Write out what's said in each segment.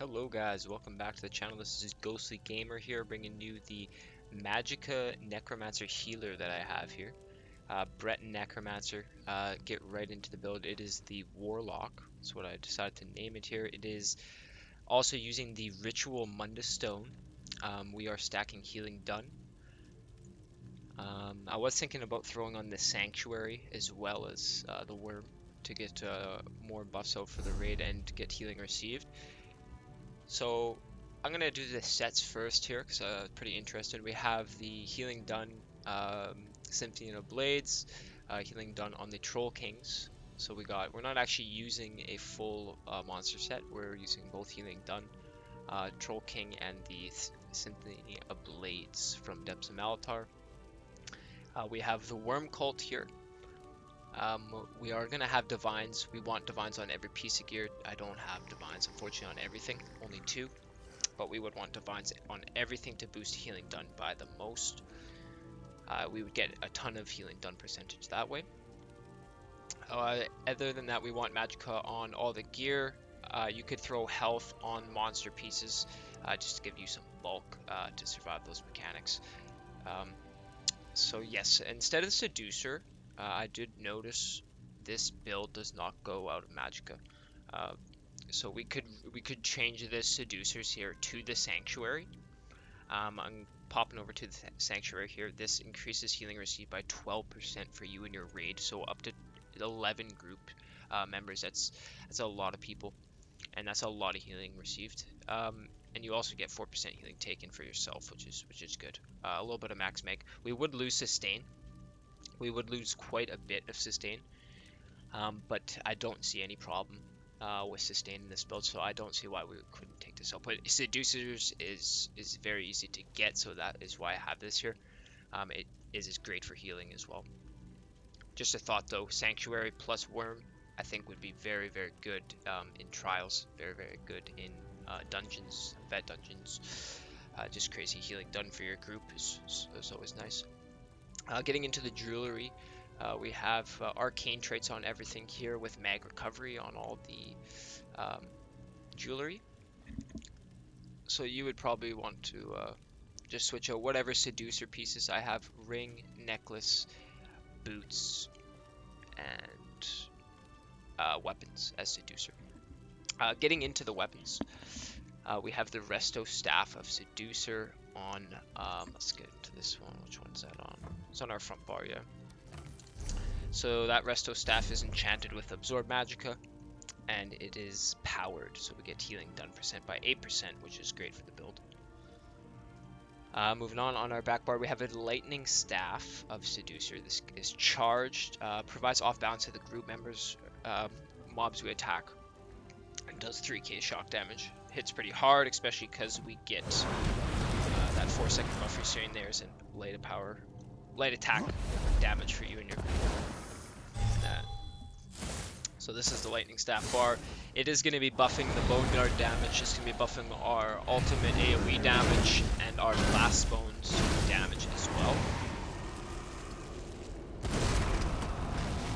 Hello guys, welcome back to the channel. This is Ghostly Gamer here, bringing you the Magicka Necromancer Healer that I have here. Brett Necromancer, get right into the build. It is the Warlock, that's what I decided to name it here. It is also using the Ritual Munda Stone. We are stacking Healing Done. I was thinking about throwing on the Sanctuary as well as the Worm to get more buffs out for the raid and get healing received. So I'm going to do the sets first here because I'm pretty interested. We have the Healing Done Symphony of Blades, Healing Done on the Troll Kings. So we're not actually using a full monster set, we're using both Healing Done, Troll King, and the Symphony of Blades from Depths of Malatar. We have the Worm Cult here. We are going to have Divines. We want Divines on every piece of gear. I don't have Divines, unfortunately, on everything. Only 2. But we would want Divines on everything to boost Healing Done by the most. We would get a ton of Healing Done percentage that way. Other than that, we want Magicka on all the gear. You could throw health on monster pieces just to give you some bulk to survive those mechanics. So yes, instead of Seducer, I did notice this build does not go out of Magicka. So we could change the Seducers here to the Sanctuary. I'm popping over to the Sanctuary here. This increases healing received by 12% for you and your raid, so up to 11 group members. That's a lot of people, and that's a lot of healing received. And you also get 4% healing taken for yourself, which is good. A little bit of max mag. We would lose sustain. We would lose quite a bit of sustain, but I don't see any problem with sustain in this build, so I don't see why we couldn't take this out. But Seducers is very easy to get, so that is why I have this here. It is great for healing as well. Just a thought though, Sanctuary plus Worm I think would be very, very good in trials, very, very good in dungeons, vet dungeons. Just crazy healing done for your group is always nice. Getting into the jewelry, we have arcane traits on everything here with mag recovery on all the jewelry. So you would probably want to just switch out whatever seducer pieces I have: ring, necklace, boots, and weapons as seducer. Getting into the weapons, we have the Resto Staff of Seducer on, let's get into this one. Which one's that on? It's on our front bar, yeah. So that Resto Staff is enchanted with Absorb Magicka, and it is powered, so we get healing done percent by 8%, which is great for the build. Moving on our back bar, we have a Lightning Staff of Seducer. This is charged, provides off balance to the group members, mobs we attack, and does 3k shock damage. Hits pretty hard, especially because we get that 4-second buffer searing theirs and light attack damage for you and your group. So this is the Lightning Staff bar. It is going to be buffing the Bone Guard damage. It's going to be buffing our ultimate AoE damage and our Blast Bones damage as well.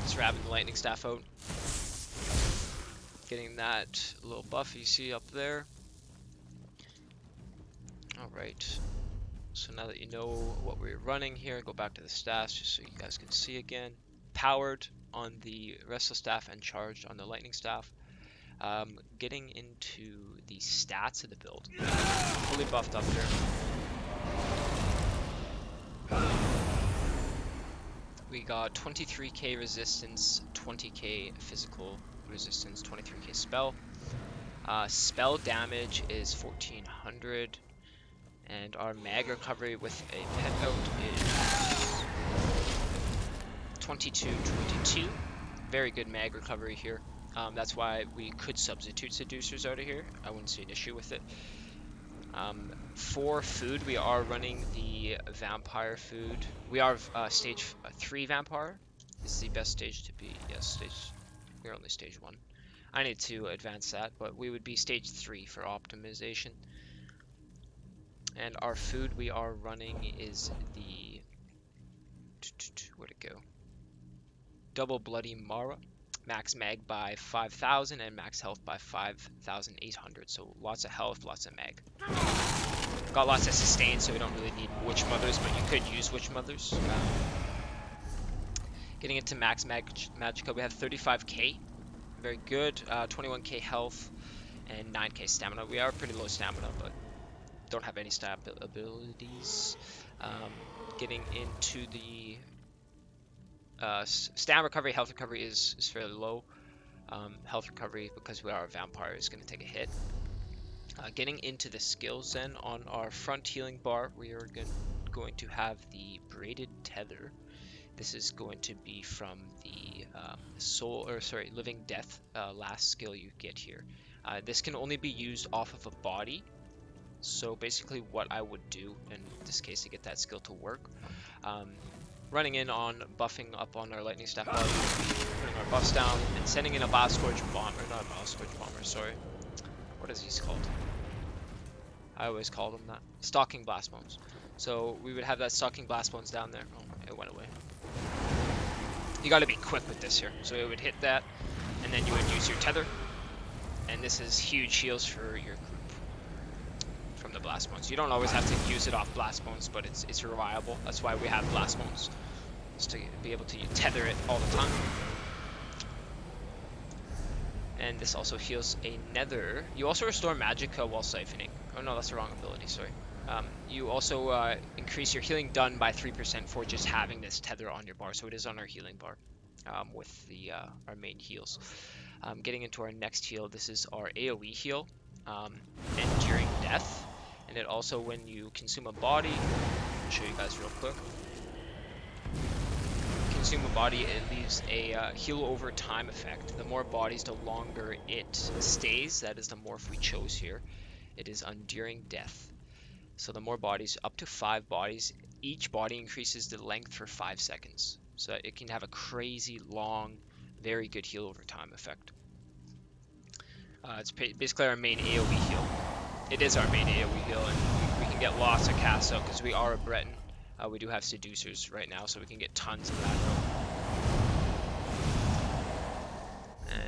Just wrapping the Lightning Staff out. Getting that little buff you see up there. Alright. So now that you know what we're running here, go back to the stats just so you guys can see again. Powered on the Restless Staff and charged on the Lightning Staff. Getting into the stats of the build. Fully buffed up there. We got 23k resistance, 20k physical resistance, 23k spell. Spell damage is 1400. And our mag recovery with a pet out is 22. Very good mag recovery here. That's why we could substitute seducers out of here. I wouldn't see an issue with it. For food, we are running the vampire food. We are stage 3 vampire. This is the best stage to be. Yes, we're only stage 1. I need to advance that, but we would be stage 3 for optimization. And our food we are running is the, where'd it go? Double Bloody Mara. max mag by 5,000 and max health by 5,800. So lots of health, lots of mag. Got lots of sustain, so we don't really need Witch Mothers, but you could use Witch Mothers. Getting into max magicka, we have 35k. Very good. 21k health and 9k stamina. We are pretty low stamina, but don't have any stab abilities. Getting into the stamina recovery, health recovery is fairly low. Health recovery, because we are a vampire, is going to take a hit. Getting into the skills then, on our front healing bar, we are going to have the braided tether. This is going to be from the living death last skill you get here. This can only be used off of a body. So basically what I would do in this case to get that skill to work, running in on buffing up on our lightning staff body, putting our buffs down, and sending in a Blast Scourge bomber, not a Blast Scourge bomber, sorry. What is he called? I always called him that. Stalking Blast Bones. So we would have that Stalking Blast Bones down there. Oh, it went away. You gotta be quick with this here. So it would hit that, and then you would use your tether. And this is huge heals for your group from the Blast Bones. You don't always have to use it off Blast Bones, but it's reliable. That's why we have Blast Bones, is to be able to tether it all the time. And this also heals a nether. You also restore magicka while siphoning. Oh no, that's the wrong ability, sorry. You also increase your healing done by 3% for just having this tether on your bar. So it is on our healing bar with the our main heals. Getting into our next heal, this is our AoE heal, Enduring Death. And it also, when you consume a body, I'll show you guys real quick. Consume a body, it leaves a heal over time effect. The more bodies, the longer it stays. That is the morph we chose here. It is Enduring Death. So the more bodies, up to 5 bodies, each body increases the length for 5 seconds. So that it can have a crazy long, very good heal over time effect. It's basically our main AoE heal. It is our main AoE heal, and we can get lots of casts out because we are a Breton. We do have Seducers right now, so we can get tons of aggro.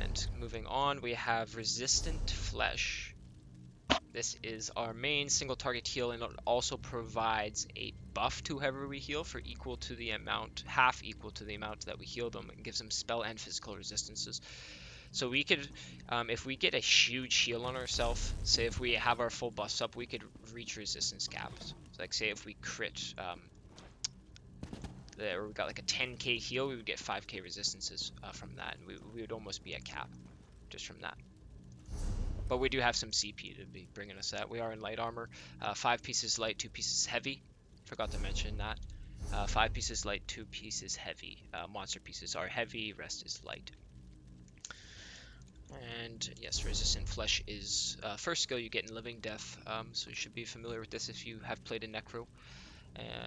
And moving on, we have Resistant Flesh. This is our main single target heal, and it also provides a buff to whoever we heal for equal to the amount, half equal to the amount that we heal them. It gives them spell and physical resistances. So we could, if we get a huge heal on ourselves, say if we have our full buffs up, we could reach resistance caps. So like say if we crit, or we got like a 10k heal, we would get 5k resistances from that, and we would almost be at cap just from that. But we do have some CP to be bringing us that. We are in light armor, 5 pieces light, 2 pieces heavy. Forgot to mention that. 5 pieces light, 2 pieces heavy. Monster pieces are heavy, rest is light. And yes, Resistant Flesh is first skill you get in Living Death, so you should be familiar with this if you have played a Necro.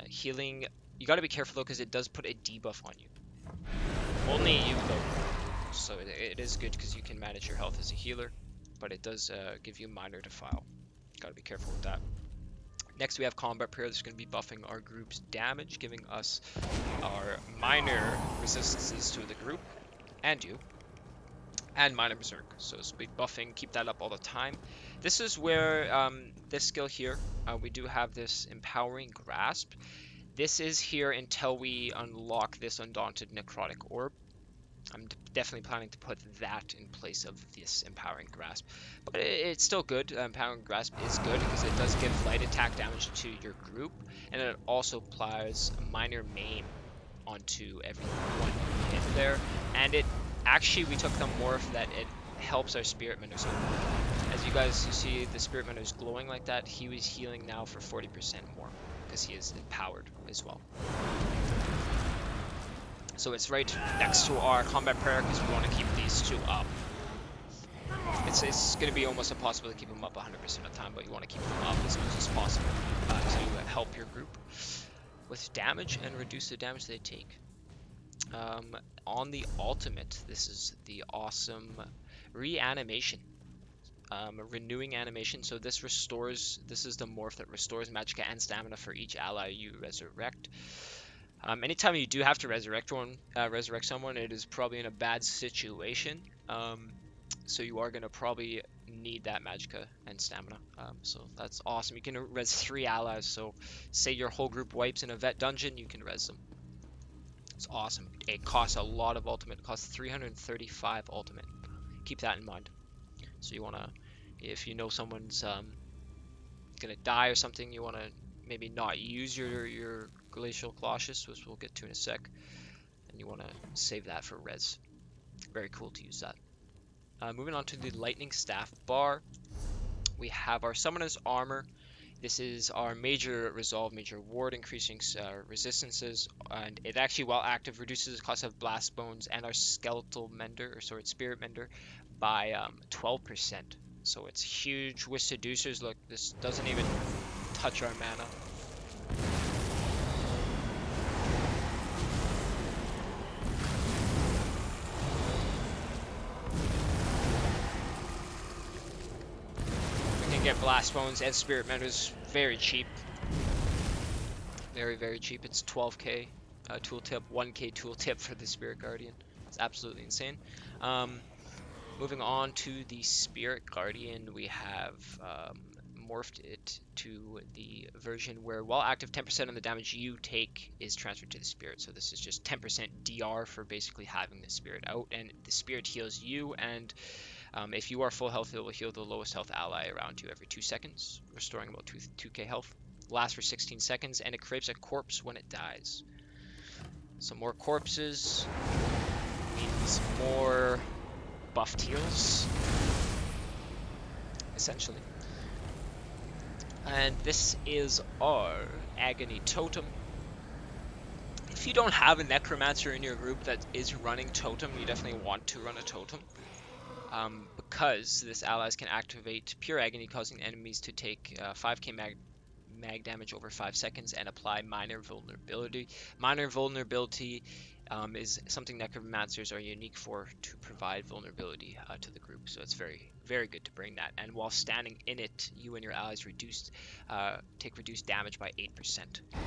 Healing, you gotta be careful though, because it does put a debuff on you. Only you though, so it is good because you can manage your health as a healer, but it does give you minor defile. Gotta be careful with that. Next we have Combat Prayer. This is going to be buffing our group's damage, giving us our minor resistances to the group, and you. And minor berserk, so speed buffing, keep that up all the time. This is where this skill here, we do have this empowering grasp. This is here until we unlock this undaunted necrotic orb. I'm definitely planning to put that in place of this empowering grasp, but it's still good. Empowering grasp is good because it does give light attack damage to your group, and it also applies a minor maim onto everyone you hit there, and it actually, we took the morph that it helps our Spirit Minnows. As you guys see, the Spirit Minnow is glowing like that. He was healing now for 40% more because he is empowered as well. So it's right next to our Combat Prayer because we want to keep these two up. It's going to be almost impossible to keep them up 100% of the time, but you want to keep them up as much as possible to help your group with damage and reduce the damage they take. On the ultimate, this is the awesome reanimation, renewing animation. So this is the morph that restores magicka and stamina for each ally you resurrect. Anytime you do have to resurrect someone, it is probably in a bad situation. So you are gonna probably need that magicka and stamina. So that's awesome. You can res 3 allies. So say your whole group wipes in a vet dungeon, you can res them. It's awesome. It costs a lot of ultimate. It costs 335 ultimate. Keep that in mind. So you wanna, if you know someone's gonna die or something, you wanna maybe not use your Glacial Colossus, which we'll get to in a sec, and you wanna save that for res. Very cool to use that. Moving on to the Lightning Staff bar, we have our Summoner's Armor. This is our major resolve, major ward, increasing resistances, and it actually, while active, reduces the cost of blast bones and our skeletal mender, or sorry, spirit mender, by 12%. So it's huge with seducers. Look, this doesn't even touch our mana. Get blast bones and spirit menders very cheap, very cheap. It's 12k tooltip, 1k tooltip for the Spirit Guardian. It's absolutely insane. Moving on to the Spirit Guardian, we have morphed it to the version where, while active, 10% of the damage you take is transferred to the spirit. So this is just 10% DR for basically having the spirit out, and the spirit heals you, and if you are full health, it will heal the lowest health ally around you every 2 seconds, restoring about 2k health. Lasts for 16 seconds, and it craves a corpse when it dies. So more corpses means more buffed heals, essentially. And this is our Agony Totem. If you don't have a Necromancer in your group that is running Totem, you definitely want to run a Totem. Because this allies can activate Pure Agony, causing enemies to take 5k mag damage over 5 seconds and apply Minor Vulnerability. Minor Vulnerability is something Necromancers are unique for, to provide vulnerability to the group. So it's very good to bring that. And while standing in it, you and your allies take reduced damage by 8%. You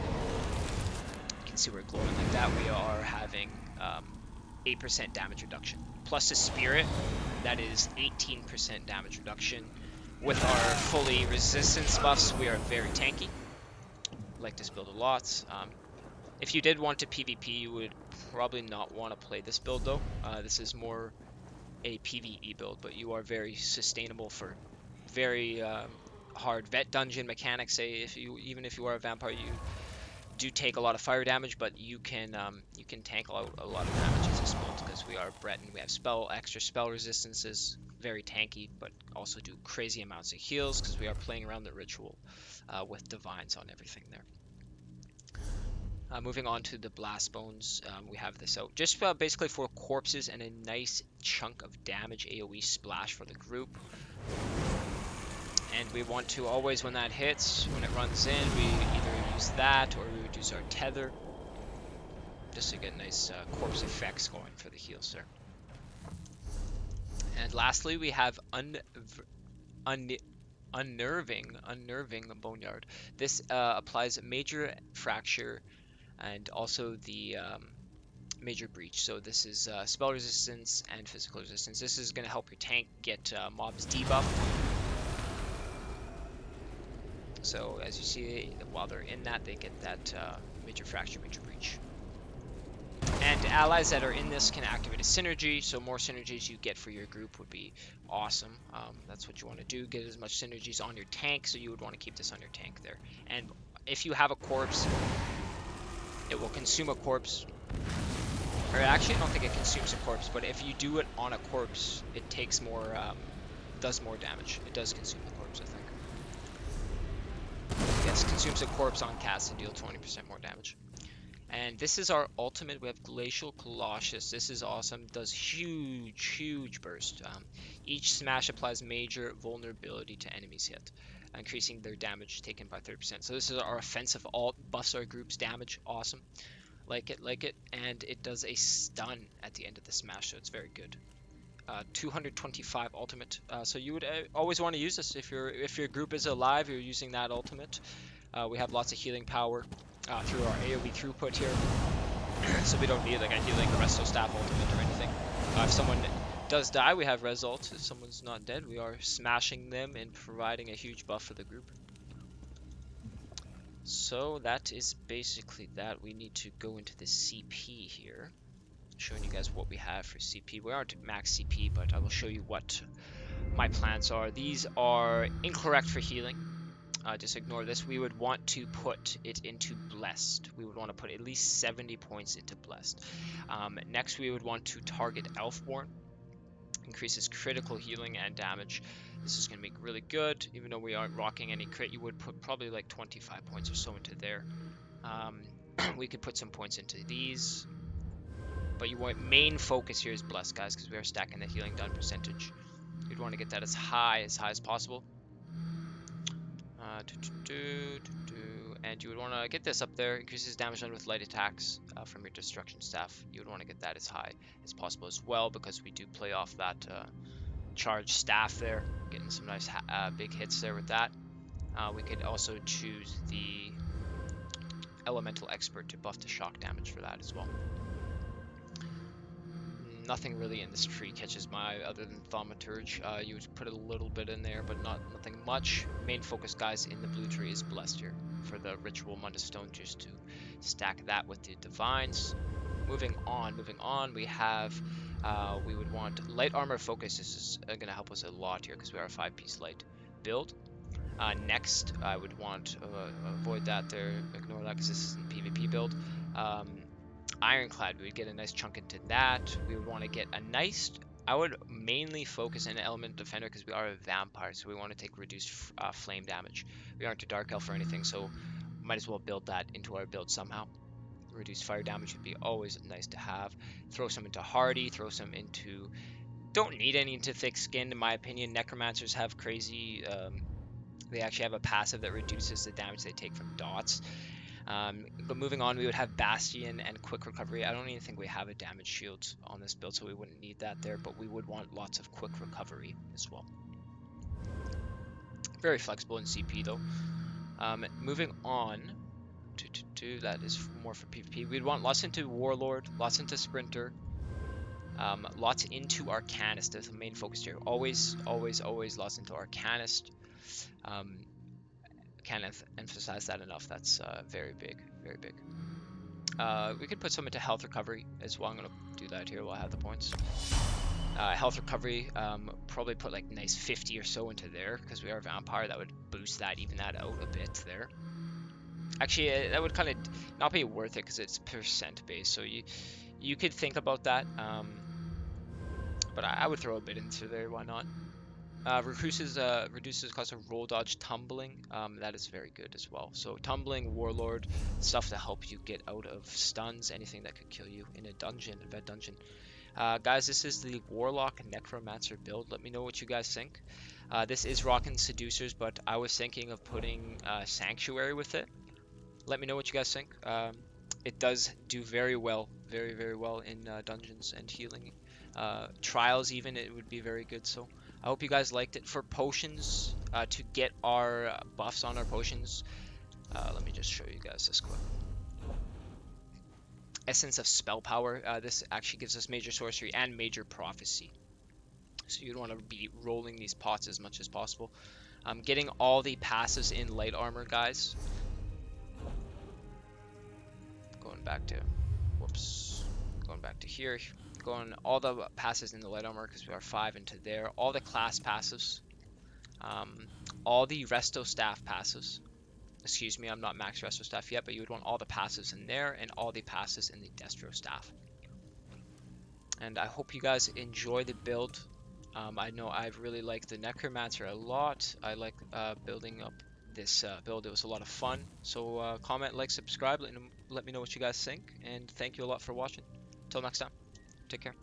can see we're glowing like that. We are having 8% damage reduction. Plus a spirit, that is 18% damage reduction. With our fully resistance buffs, we are very tanky. Like this build a lot. If you did want to PvP, you would probably not want to play this build though. This is more a PvE build, but you are very sustainable for very hard vet dungeon mechanics. Say even if you are a vampire, you do take a lot of fire damage, but you can tank out a lot of damage as this build, because we are Breton. We have extra spell resistances, very tanky, but also do crazy amounts of heals because we are playing around the ritual with divines on everything there. Moving on to the blast bones, we have this out just basically for corpses and a nice chunk of damage AoE splash for the group. And we want to always, when that hits, when it runs in, we either use that or we reduce our tether, just to get nice corpse effects going for the heals there. And lastly, we have Unnerving Boneyard. This applies major fracture and also the major breach. So this is spell resistance and physical resistance. This is going to help your tank get mobs debuffed. So as you see, while they're in that, they get that major fracture, major breach. And allies that are in this can activate a synergy, so more synergies you get for your group would be awesome. That's what you want to do, get as much synergies on your tank, so you would want to keep this on your tank there. And if you have a corpse, it will consume a corpse. Or actually, I don't think it consumes a corpse, but if you do it on a corpse, it takes more, does more damage. It does consume the corpse, I think. Yes, consumes a corpse on cast to deal 20% more damage. And this is our ultimate. We have Glacial Colossus. This is awesome. Does huge burst. Each smash applies major vulnerability to enemies hit, increasing their damage taken by 30%. So this is our offensive ult. Buffs our group's damage. Awesome. Like it. And it does a stun at the end of the smash, so it's very good. 225 ultimate. So you would always want to use this if your group is alive. You're using that ultimate. We have lots of healing power. through our AoE throughput here. So we don't need like a healing resto staff ultimate or anything. If someone does die, we have res ult. If someone's not dead, we are smashing them and providing a huge buff for the group. So that is basically that. We need to go into the CP here, showing you guys what we have for CP. We aren't max CP, but I will show you what my plans are. These are incorrect for healing. Just ignore this. We would want to put it into Blessed. We would want to put at least 70 points into Blessed. Next, we would want to target Elfborn. Increases critical healing and damage. This is going to be really good. Even though we aren't rocking any crit, you would put probably like 25 points or so into there. We could put some points into these. But your main focus here is Blessed, guys, because we are stacking the healing done percentage. You'd want to get that as high as possible. And you would want to get this up there. Increases damage done with light attacks from your destruction staff. You would want to get that as high as possible as well, because we do play off that charged staff there. Getting some nice big hits there with that. We could also choose the Elemental Expert to buff the shock damage for that as well. Nothing really in this tree catches my eye other than Thaumaturge. You would put a little bit in there, but nothing much. Main focus, guys, in the blue tree is Blessed here for the Ritual Mundus Stone, just to stack that with the Divines. Moving on, we have, we would want Light Armor Focus. This is going to help us a lot here because we are a 5-piece light build. Next, I would want, avoid that there, ignore that because this is a PvP build. Ironclad, we would get a nice chunk into that. We would want to get a nice, I would mainly focus in Element Defender because we are a vampire, so we want to take reduced flame damage. We aren't a Dark Elf or anything, so might as well build that into our build somehow. Reduced fire damage would be always nice to have. Throw some into Hardy, throw some into, don't need any into Thick Skin in my opinion. Necromancers have crazy, they actually have a passive that reduces the damage they take from dots. But moving on, we would have Bastion and Quick Recovery. I don't even think we have a damage shield on this build, so we wouldn't need that there, but we would want lots of Quick Recovery as well. Very flexible in CP though. Moving on to that is more for PvP. We'd want lots into Warlord, lots into Sprinter, lots into Arcanist. That's the main focus here. Always lots into Arcanist. Can't emphasize that enough. That's very big. We could put some into Health Recovery as well. I'm going to do that here while I have the points. Health Recovery, probably put like nice 50 or so into there because we are a vampire. That would boost that, even that out a bit there. Actually, that would kind of not be worth it because it's percent based, so you could think about that. But I would throw a bit into there. Why not? Reduces the cost of roll dodge tumbling. That is very good as well. So tumbling, Warlord, stuff to help you get out of stuns, anything that could kill you in a dungeon, a vet dungeon. Guys, this is the Warlock Necromancer build. Let me know what you guys think. This is rocking Seducers, but I was thinking of putting Sanctuary with it. Let me know what you guys think. It does do very well, very well in dungeons and healing. Trials even, it would be very good. So I hope you guys liked it. For potions, to get our buffs on our potions, let me just show you guys this quick. Essence of Spell Power. This actually gives us Major Sorcery and Major Prophecy. So you'd want to be rolling these pots as much as possible. Getting all the passives in Light Armor, guys. Going back to here. Going all the passives in the Light Armor because we are 5 into there. All the class passives. All the Resto Staff passives. Excuse me, I'm not max Resto Staff yet, but you would want all the passives in there and all the passives in the Destro Staff. And I hope you guys enjoy the build. I know I really like the Necromancer a lot. I like building up this build. It was a lot of fun. So comment, like, subscribe, let me know what you guys think, and thank you a lot for watching. Until next time, take care.